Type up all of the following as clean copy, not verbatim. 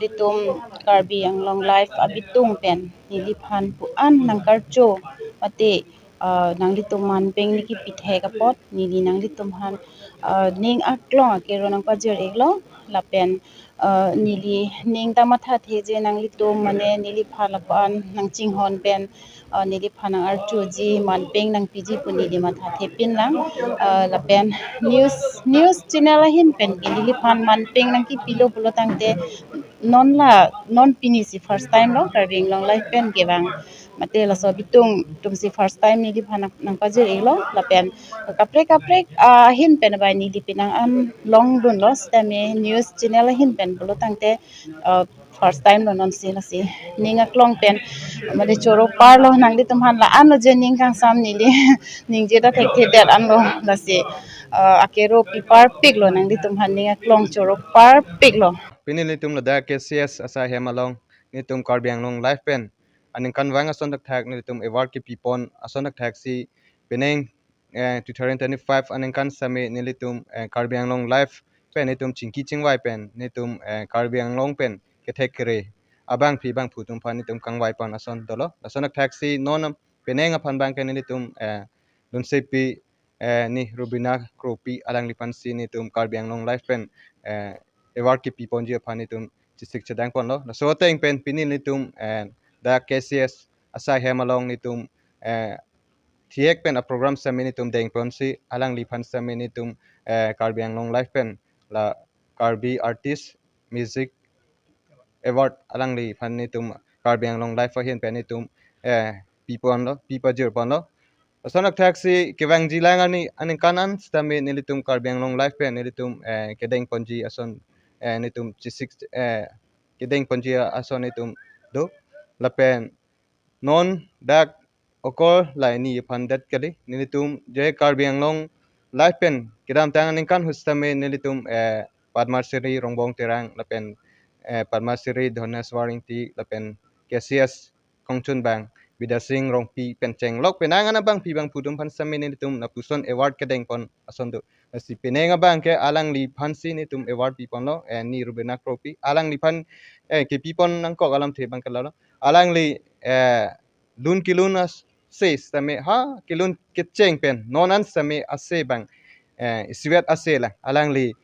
litum karbiAnglong life abitung pen niliphan puan nang karcho mate nang litum manpeng niki pithe kapot nili nang litum han ning aklong akero nang pajer eglo lapen nili ning tamatha theje nang litum mane nili phalapan nang chinghon pen nili phanang archu ji manpeng nang piji puni di matha thepin nang lapen news channel ahin pen nili phan manpeng nang ki pilo pulo tangte non pini si first time lo karbiAnglong life pen gewang mate la so bitung tum si first time nili phan nang pajer eglo lapen kaprek hin pen bai nili pinang am long dun lo stame news channel hin pen pulo tangte first time lo non si la si ninga klong pen made choro par lo nang li tum han la an lo je ning kang sam nili ning je da thek the dat an lo la si akero pipar pik lo nang li tum han ninga klong choro par pik lo Pinili tum la da KCS asa hemalong ni tum karbiAnglong life pen aning kan wang ason dak thak ni tum award ki pipon ason dak thak si peneng 2025 aning kan sami ni tum karbiAnglong life pen ni tum chingki chingwai pen ni tum karbiAnglong pen ke thek kre abang phi bang phu tum phan ni tum kangwai pan ason dolo ason dak thak si non peneng aphan bang ken ni tum Lunsepi ni Robina kropi alang lipan si ni tum karbiAnglong life pen award ki pipon je phani tum chisik chadang pon lo so teng pen pinin ni tum da KCS asai hemalong ni tum thiek pen a program samini tum deng pon si alang li phan samini tum karbiAnglong life pen la karbi artist music award alang li phan ni tum karbiAnglong life fa hian pen ni tum pipon lo pipa jer pon lo sonak taxi kewang jilang ani kanan stami nilitum karbiAnglong life pen nilitum kedeng ponji ason nitum chisik kedeng ponji ason nitum do lapen non dak okor laini pandat kali nilitum je karbiAnglong life pen kedam tangan kan hustame nilitum padmasiri rongbong terang lapen padmasiri dhonaswaring ti lapen KCS kongchun bang bidasing rongpi penceng lok penangan abang pi bang pudum pan samin ni tum na puson award kedeng pon ason do si peneng abang ke alang li pan si ni tum award pi pon lo ni rubena kropi alang li pan ke pi pon nang ko alam the bang kala alang li lun kilunas se same ha kilun ketcheng pen nonan same ase bang iswet ase la alang li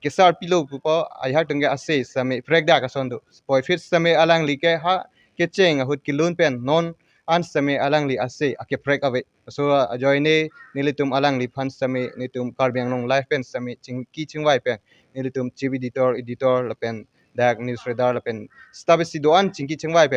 kisar pilo pupo ayha tungge ase same frekda ka son do poi fit same alang li ke ha ketcheng hut kilun pen non an same alang li ase ake prek ave so joine nilitum alang li phan same nitum karbiAnglong life pen same chingki chingwai pen nilitum chibi editor la pen dak news radar la pen stabisi doan chingki chingwai pen